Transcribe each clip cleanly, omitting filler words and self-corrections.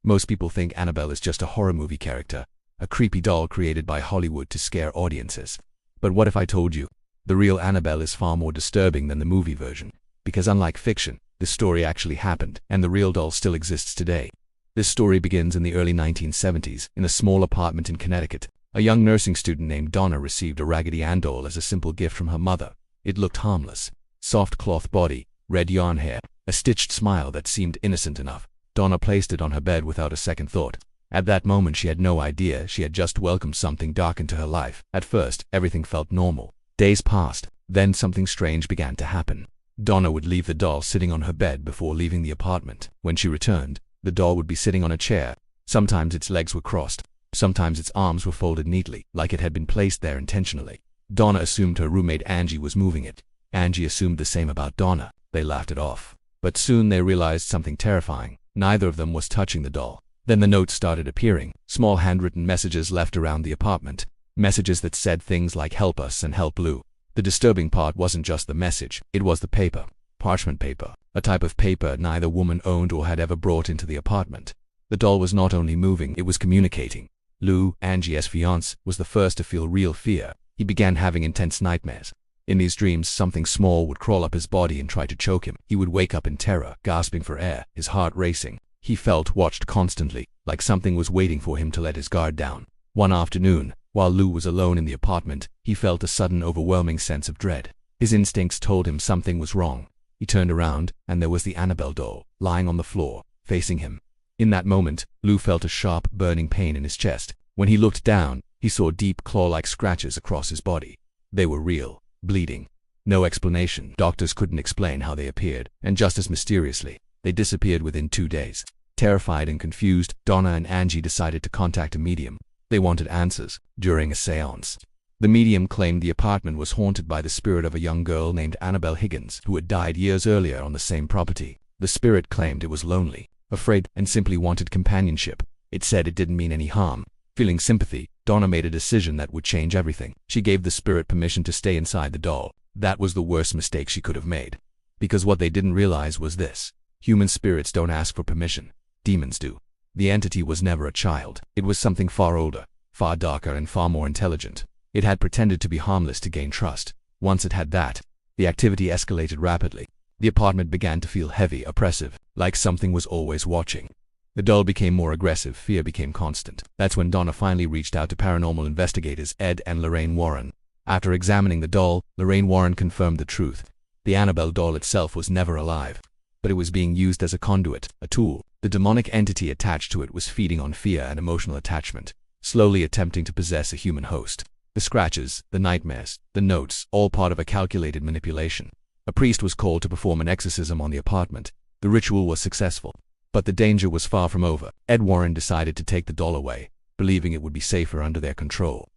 Most people think Annabelle is just a horror movie character, a creepy doll created by Hollywood to scare audiences. But what if I told you, the real Annabelle is far more disturbing than the movie version? Because unlike fiction, this story actually happened, and the real doll still exists today. This story begins in the early 1970s, in a small apartment in Connecticut. A young nursing student named Donna received a Raggedy Ann doll as a simple gift from her mother. It looked harmless. Soft cloth body, red yarn hair, a stitched smile that seemed innocent enough. Donna placed it on her bed without a second thought. At that moment she had no idea she had just welcomed something dark into her life. At first, everything felt normal. Days passed, then something strange began to happen. Donna would leave the doll sitting on her bed before leaving the apartment. When she returned, the doll would be sitting on a chair. Sometimes its legs were crossed. Sometimes its arms were folded neatly, like it had been placed there intentionally. Donna assumed her roommate Angie was moving it. Angie assumed the same about Donna. They laughed it off. But soon they realized something terrifying. Neither of them was touching the doll. Then the notes started appearing, small handwritten messages left around the apartment. Messages that said things like "help us" and "help Lou." The disturbing part wasn't just the message, it was the paper. Parchment paper, a type of paper neither woman owned or had ever brought into the apartment. The doll was not only moving, it was communicating. Lou, Angie's fiancé, was the first to feel real fear. He began having intense nightmares. In these dreams, something small would crawl up his body and try to choke him. He would wake up in terror, gasping for air, his heart racing. He felt watched constantly, like something was waiting for him to let his guard down. One afternoon, while Lou was alone in the apartment, he felt a sudden overwhelming sense of dread. His instincts told him something was wrong. He turned around, and there was the Annabelle doll, lying on the floor, facing him. In that moment, Lou felt a sharp, burning pain in his chest. When he looked down, he saw deep, claw-like scratches across his body. They were real, bleeding. No explanation. Doctors couldn't explain how they appeared, and just as mysteriously, they disappeared within 2 days. Terrified and confused, Donna and Angie decided to contact a medium. They wanted answers. During a séance, the medium claimed the apartment was haunted by the spirit of a young girl named Annabelle Higgins, who had died years earlier on the same property. The spirit claimed it was lonely, afraid, and simply wanted companionship. It said it didn't mean any harm. Feeling sympathy, Donna made a decision that would change everything. She gave the spirit permission to stay inside the doll. That was the worst mistake she could have made. Because what they didn't realize was this: human spirits don't ask for permission. Demons do. The entity was never a child. It was something far older, far darker, and far more intelligent. It had pretended to be harmless to gain trust. Once it had that, the activity escalated rapidly. The apartment began to feel heavy, oppressive, like something was always watching. The doll became more aggressive, fear became constant. That's when Donna finally reached out to paranormal investigators Ed and Lorraine Warren. After examining the doll, Lorraine Warren confirmed the truth. The Annabelle doll itself was never alive, but it was being used as a conduit, a tool. The demonic entity attached to it was feeding on fear and emotional attachment, slowly attempting to possess a human host. The scratches, the nightmares, the notes, all part of a calculated manipulation. A priest was called to perform an exorcism on the apartment. The ritual was successful, but the danger was far from over. Ed Warren decided to take the doll away, believing it would be safer under their control.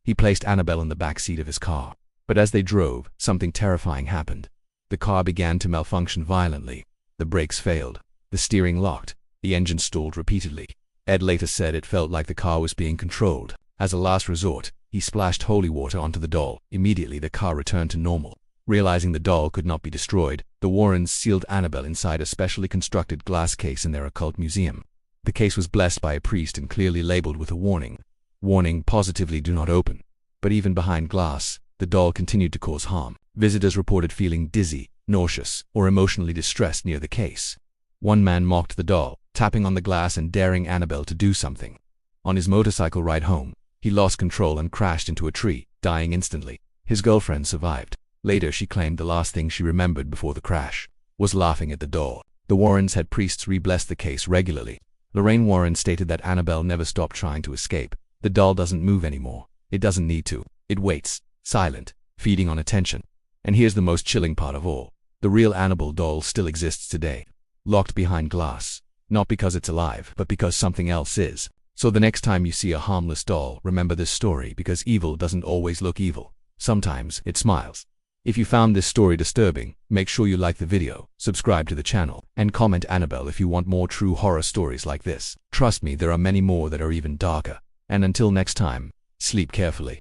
He placed Annabelle in the back seat of his car. But as they drove, something terrifying happened. The car began to malfunction violently. The brakes failed. The steering locked. The engine stalled repeatedly. Ed later said it felt like the car was being controlled. As a last resort, he splashed holy water onto the doll. Immediately the car returned to normal. Realizing the doll could not be destroyed, the Warrens sealed Annabelle inside a specially constructed glass case in their occult museum. The case was blessed by a priest and clearly labeled with a warning. Warning: positively do not open. But even behind glass, the doll continued to cause harm. Visitors reported feeling dizzy, nauseous, or emotionally distressed near the case. One man mocked the doll, tapping on the glass and daring Annabelle to do something. On his motorcycle ride home, he lost control and crashed into a tree, dying instantly. His girlfriend survived. Later, she claimed the last thing she remembered before the crash was laughing at the doll. The Warrens had priests re-bless the case regularly. Lorraine Warren stated that Annabelle never stopped trying to escape. The doll doesn't move anymore. It doesn't need to. It waits, silent, feeding on attention. And here's the most chilling part of all. The real Annabelle doll still exists today, locked behind glass. Not because it's alive, but because something else is. So the next time you see a harmless doll, remember this story, because evil doesn't always look evil. Sometimes it smiles. If you found this story disturbing, make sure you like the video, subscribe to the channel, and comment Annabelle if you want more true horror stories like this. Trust me, there are many more that are even darker. And until next time, sleep carefully.